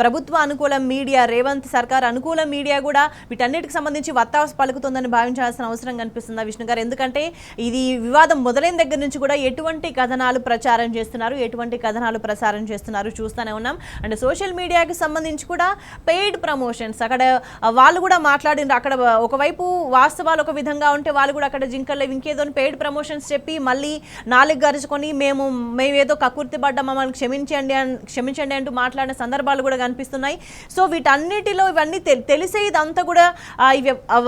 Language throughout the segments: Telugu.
ప్రభుత్వ అనుకూల మీడియా, రేవంత్ సర్కార్ అనుకూల మీడియా కూడా వీటన్నిటికి సంబంధించి వత్తాసు పలుకుతుందని భావించాల్సిన అవసరం కనిపిస్తుందా విష్ణు గారు? ఎందుకంటే ఇది వివాదం మొదలైన దగ్గర నుంచి కూడా ఎటువంటి కథనాలు ప్రచారం చేస్తున్నారు, ఎటువంటి కథనాలు ప్రసారం చేస్తున్నారు చూస్తూనే ఉన్నాం. అండ్ సోషల్ మీడియాకి సంబంధించి కూడా పెయిడ్ ప్రమోషన్స్ అక్కడ వాళ్ళు కూడా మాట్లాడినారు. అక్కడ ఒకవైపు వాస్తవాలు ఒక విధంగా ఉంటే వాళ్ళు కూడా అక్కడ జింకల్లో ఇంకేదో పెయిడ్ ప్రమోషన్స్ చెప్పి మళ్ళీ నాలుగు గరుచుకొని మేమేదో కకుర్తి పడ్డా మమ్మల్ని క్షమించండి అంటూ మాట్లాడిన సందర్భాలు కూడా కనిపిస్తున్నాయి. సో వీటన్నిటిలో ఇవన్నీ తెలిసే ఇదంతా కూడా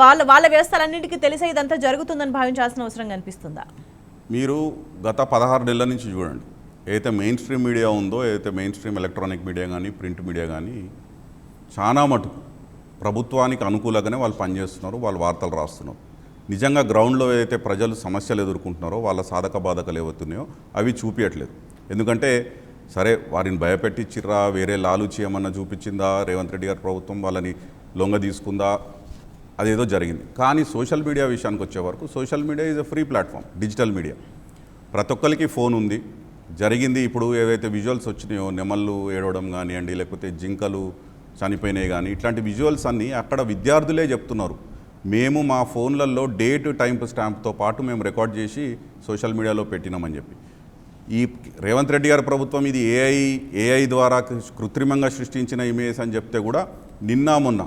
వాళ్ళ వ్యవస్థలన్నిటికీ తెలిసే ఇదంతా జరుగుతుందని భావించాల్సిన అవసరం కనిపిస్తుందా? మీరు గత 16 నెలల నుంచి చూడండి, ఏదైతే మెయిన్ స్ట్రీమ్ మీడియా ఉందో, ఏదైతే మెయిన్ స్ట్రీమ్ ఎలక్ట్రానిక్ మీడియా కానీ ప్రింట్ మీడియా కానీ చాలా మటుకు ప్రభుత్వానికి అనుకూలంగానే వాళ్ళు పనిచేస్తున్నారు, వాళ్ళు వార్తలు రాస్తున్నారు. నిజంగా గ్రౌండ్లో ఏదైతే ప్రజలు సమస్యలు ఎదుర్కొంటున్నారో వాళ్ళ సాధక బాధకలు ఏవవుతున్నాయో అవి చూపించట్లేదు. ఎందుకంటే సరే వారిని భయపెట్టించిర్రా, వేరే లాలూచి ఏమన్నా చూపించిందా, రేవంత్ రెడ్డి గారి ప్రభుత్వం వాళ్ళని లొంగ తీసుకుందా, అదేదో జరిగింది. కానీ సోషల్ మీడియా విషయానికి వచ్చే వరకు social media is a free platform, digital media. ప్రతి ఒక్కరికి ఫోన్ ఉంది. జరిగింది ఇప్పుడు ఏవైతే విజువల్స్ వచ్చినాయో, నెమళ్ళు ఏడవడం కానివ్వండి, లేకపోతే జింకలు చనిపోయినాయి కానీ, ఇట్లాంటి విజువల్స్ అన్నీ అక్కడ విద్యార్థులే చెప్తున్నారు. మేము మా ఫోన్లలో డేట్ టైం స్టాంప్తో పాటు మేము రికార్డ్ చేసి సోషల్ మీడియాలో పెట్టినామని చెప్పి. ఈ రేవంత్ రెడ్డి గారి ప్రభుత్వం ఇది ఏఐ ద్వారా కృత్రిమంగా సృష్టించిన ఇమేజ్ అని చెప్తే కూడా నిన్న మొన్న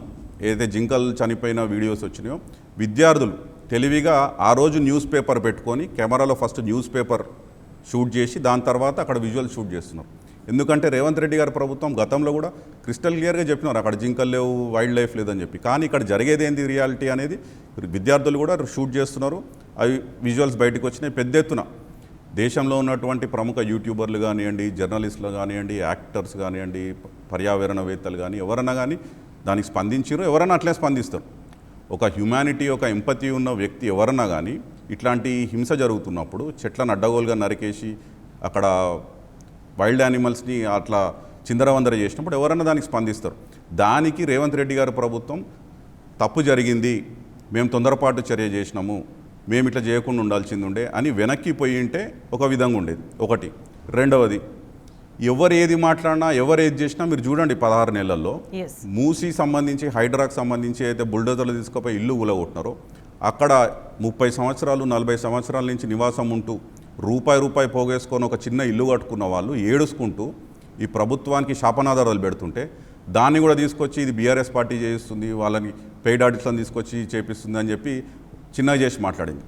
ఏదైతే జింకలు చనిపోయిన వీడియోస్ వచ్చినాయో విద్యార్థులు తెలివిగా ఆ రోజు న్యూస్ పేపర్ పెట్టుకొని కెమెరాలో ఫస్ట్ న్యూస్ పేపర్ షూట్ చేసి దాని తర్వాత అక్కడ విజువల్ షూట్ చేస్తున్నారు. ఎందుకంటే రేవంత్ రెడ్డి గారి ప్రభుత్వం గతంలో కూడా క్రిస్టల్ క్లియర్గా చెప్పినారు అక్కడ జింకలు లేవు, వైల్డ్ లైఫ్ లేదని చెప్పి. కానీ ఇక్కడ జరిగేది ఏంది రియాలిటీ అనేది విద్యార్థులు కూడా షూట్ చేస్తున్నారు. అవి విజువల్స్ బయటకు వచ్చినాయి. పెద్ద ఎత్తున దేశంలో ఉన్నటువంటి ప్రముఖ యూట్యూబర్లు కానివ్వండి, జర్నలిస్టులు కానివ్వండి, యాక్టర్స్ కానివ్వండి, పర్యావరణవేత్తలు కానీ ఎవరన్నా కానీ దానికి స్పందించారు. ఎవరన్నా అట్లే స్పందిస్తారు. ఒక హ్యుమానిటీ, ఒక ఎంపతి ఉన్న వ్యక్తి ఎవరన్నా కానీ ఇట్లాంటి హింస జరుగుతున్నప్పుడు చెట్లను అడ్డగోలుగా నరికేసి అక్కడ వైల్డ్ యానిమల్స్ని అట్లా చిందరవందర చేసినప్పుడు ఎవరన్నా దానికి స్పందిస్తారు. దానికి రేవంత్ రెడ్డి గారి ప్రభుత్వం తప్పు జరిగింది, మేము తొందరపాటు చర్య చేసినాము, మేము ఇట్లా చేయకుండా ఉండాల్సింది ఉండే అని వెనక్కి పోయి ఉంటే ఒక విధంగా ఉండేది ఒకటి. రెండవది, ఎవరు ఏది మాట్లాడినా ఎవరు ఏది చేసినా మీరు చూడండి 16 నెలల్లో మూసీ సంబంధించి హైడ్రాకి సంబంధించి అయితే బుల్డోజర్లు తీసుకుపోయి ఇల్లు కూలగొట్టినారో అక్కడ 30 సంవత్సరాలు 40 సంవత్సరాల నుంచి నివాసం ఉంటూ రూపాయి పోగేసుకొని ఒక చిన్న ఇల్లు కట్టుకున్న వాళ్ళు ఏడుచుకుంటూ ఈ ప్రభుత్వానికి శాపనాదారాలు పెడుతుంటే దాన్ని కూడా తీసుకొచ్చి ఇది బీఆర్ఎస్ పార్టీ చేయిస్తుంది, వాళ్ళని పెయిడ్ ఆడిట్లను తీసుకొచ్చి చేపిస్తుంది అని చెప్పి చిన్నగా చేసి మాట్లాడింది.